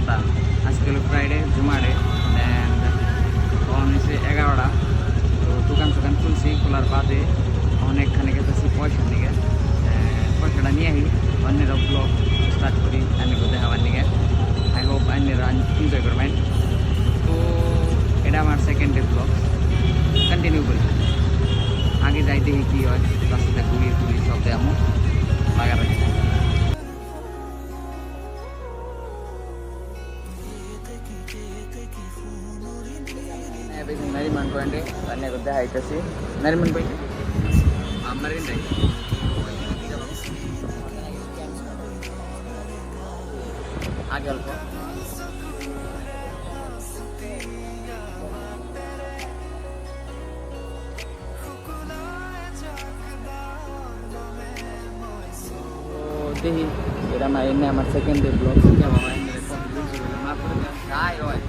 কথা আজকে হলো ফ্রাইডে জুমাডে অ্যান্ড তখন হচ্ছে 11টা। তো দোকান খুলছি, খোলার বাদে অনেকখানে গেতেছি পয়সা নিয়ে, পয়সাটা নিয়ে আহি অন্যেরা ব্লগ স্টার্ট করি আন্যকে দেখাবার নিয়ে। আই হোপ অন্যেরা এনজয় করবেন। তো এটা আমার সেকেন্ড ডে ব্লগ, কন্টিনিউ করি। আগে যাই দেখি কী হয়, রাস্তাতে ঘুরি সব দেখামো লাগার রাখি। Nariman Pande, Tanya Gunda Haitasi, Nariman Pande, Amarin Day. Agal ko. So, dehi, ira ma ini amar second day vlog. Kya mama ini record video sila. Ma pura kya sai hoy.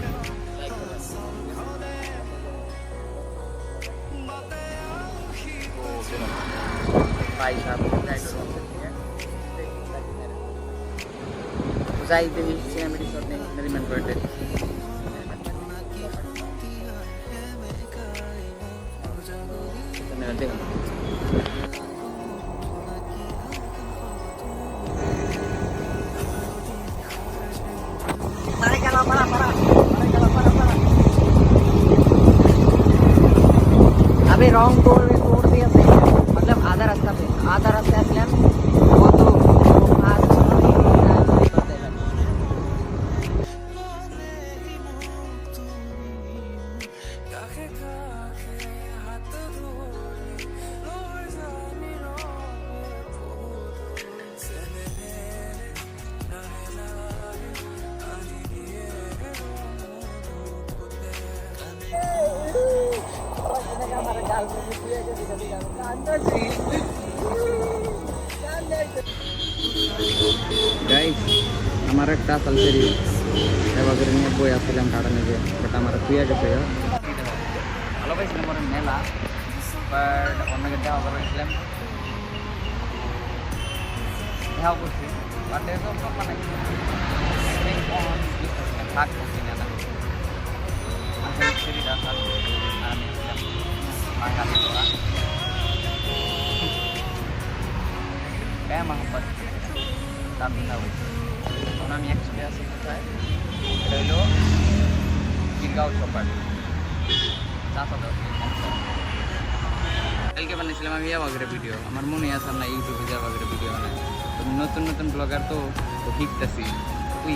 भाई साहब उसाई देवी cinematic shot ने Nariman birthday मैं देखो मारे गला para अबे wrong तोड़ दिया सही, मतलब आधा रास्ता असलम वो तो गाइस हमारा একটা সালসেরি এবারে নিয়ে বই আসলাম কাটা নেবে, বাট আমার কুইয়া গেছে। ভালো পাইছিলাম আমার মেলা, বাট অনেক দেওয়া করেছিলাম দেওয়া করছি, বাট এসব কথা নাকি থাক করছি না আসলে সেরিটা থাক আর আমি বাঙালি করা মোহাম্মদ তামিল হয়েছে। তখন আমি অ্যাকচুয়ালি আছি কোথায়, এটা হলো গিরগাঁও চপার কালকে বানিয়েছিলাম আমি ইয়াবাগের ভিডিও। আমার মনে আছে না ইউটিউবে ইয়াবাগের ভিডিও বানাই, তো নতুন ব্লগার তো শিখতেছি। তুই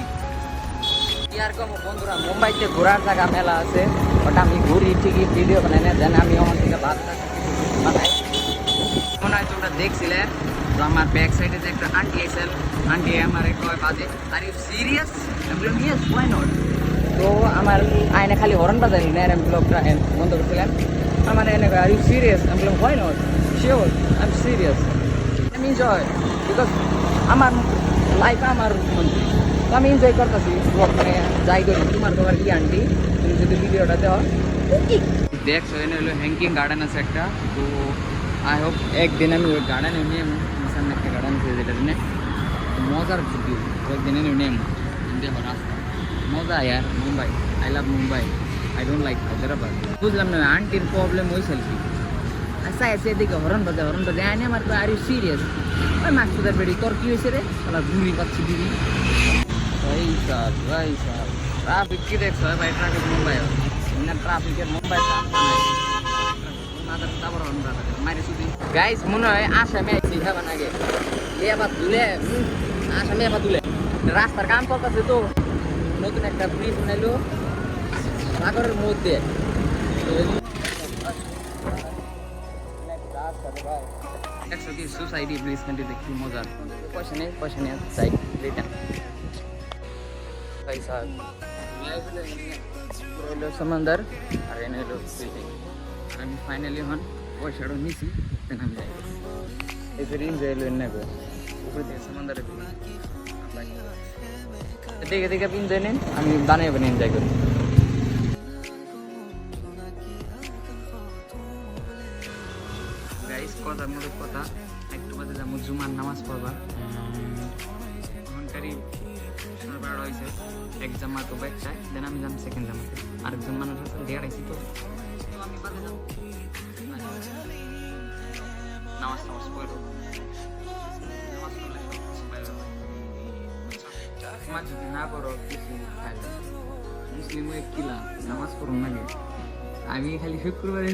কি আর কম বন্ধুরা, মুম্বাইতে ঘোরার জায়গা মেলা আছে, ওটা আমি ঘুরি ঠিকই, ভিডিও বানাই না, দেন আমি আমার থেকে ভাত বানাই। মনে হয় তোমরা দেখছিলে তো আমার ব্যাক সাইডে যে একটা আন্টি আইসেল, আন্টি আমার কয় বাজে আর ইউ সিরিয়াস, আমি বললাম ইয়েস ওয়াই নট। তো আমার আয়না খালি হরন বাজাইল না, আমি ব্লগটা বন্ধ করছিলাম। আমার এনে আর ইউ সিরিয়াস, আমি বললাম why not, sure I am serious, আমি এনজয় বিকজ আমার লাইফ আমার মন্ত্রী, তো আমি এনজয় করতেছি ব্লগ মানে যাই করি। তোমার তোমার কি আন্টি তুমি যদি ভিডিওটা দেওয়া দেখছো, এনে হলো হ্যাঙ্কিং গার্ডেন আছে একটা। তো আই হোপ একদিন আমি ওই গার্ডেনে নিয়ে সামনে একটা গার্ডেন আছে যেটা নিয়ে মজার ভিডিও, একদিনে নিয়ে দেখো রাস্তা মজা ইয়ার। Mumbai, I love Mumbai, I don't like Hyderabad. বুঝলাম না আন্টির প্রবলেম হয়েছিল কি, আচ্ছা এসে এদিকে হরন বাজে আইনে আমার আর ইউ সিরিয়াস, ওই মাস্টার বেড়ি তোর কি হয়েছে রে, ওরা ঘুরি পাচ্ছি দিদি। ভাই সাহেব ট্রাফিক কি দেখছো ভাই, ট্রাফিক মুম্বাই না, ট্রাফিকের মুম্বাই গাইস মনে হয় আসামে আইছি খাবার আগে এবার তুলে আসামে এবার তুলে রাস্তার কাম করতেছে, তো নতুন একটা ব্রিজ বানাইলো সাগরের মধ্যে। একশো কি সোসাইটি ব্রিজ কান্টি দেখি মজার, পয়সা নেই চাই রিটার্ন ভাই সাহেব। হলো সমুদ্র আর এনে হলো বিল্ডিং। আমি ফাইনালি হন পয়সাটা নিছি, দেন আমি যাই এই ফের এনজয় হলো এনে উপরে থেকে সমুদ্রে দেখে এনজয় নেন, আমি বানিয়ে এনজয় করি। গাইস কথার মধ্যে কথা, একটু বাদে যাবো জুমার নামাজ পড়বা। ঘন্টারি হয়েছে এক জামা তো ব্যাগটায় দেন আমি যাম সেকেন্ড জামাতে আরেকজন মানুষ আছে দেড়াইছি তো আমি বাদে যাম নামাজ টামাজ পড়ো নামাজ পড়লে সমাজ যদি না করো কিছু খাইলে মুসলিম হয়ে কিলা নামাজ পড়ুন নাকি আমি খালি শুক্রবারে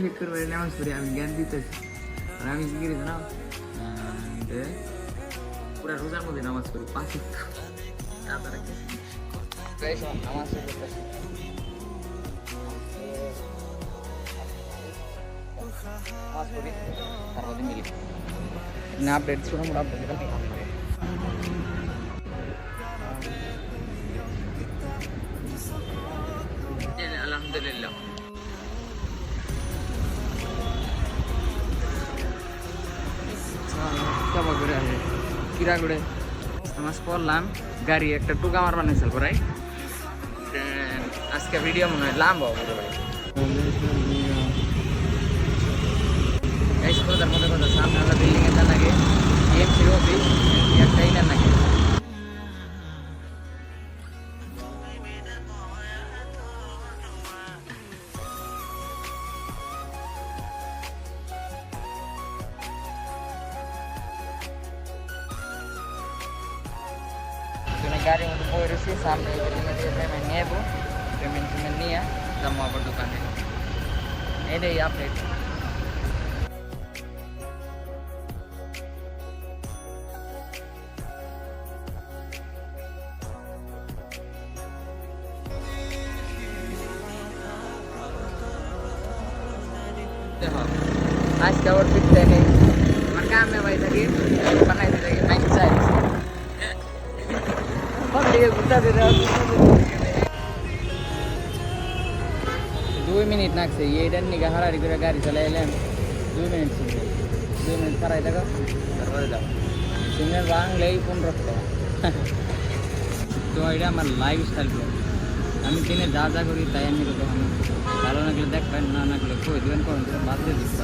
নামাজ পড়ি আমি জ্ঞান দিতেছি আর আমি কি করি জানাও পুরা রোজার মধ্যে নামাজ পড়ি 5 নামাজ পড়ি তারপরে মিলি না আপডেট শুনো মোটা আপডেট আলহামদুলিল্লাহ কেমন করে আছে কিরা করে নামাজ পড়লাম গাড়ি একটা টুকা আমার বানাইছিল প্রায় আজকে ভিডিও মনে হয় লাম্বা হবে ভাই তার মধ্যে কথা সামনে আমরা বিল্ডিং এর লাগে টিএমসির অফিস একটাই না নাকি গাড়ির মধ্যে বই রয়েছি সামনে বিল্ডিংয়ে দিয়ে পেমেন্ট নেবো পেমেন্ট নিয়ে যাবো আবার দোকানে এটাই আপডেট আজকে আবার ফিরতে নেই আমার কামে ভাই থাকি বানাইতে থাকি মাইক চাই 2 মিনিট লাগছে এইটার নিকে হারারি করে গাড়ি চালাই এলাম 2 মিনিট ছিল 2 মিনিট খারাই থাকো তারপরে যাও সিগন্যাল বাংলেই 15 টাকা তো এটা আমার লাইফ স্টাইল আমি দিনে যা যা করি তাই আমি দেখানো ভালো না গেলে দেখবেন না গেলে কই দেবেন করেন বাদ দিয়ে দিচ্ছি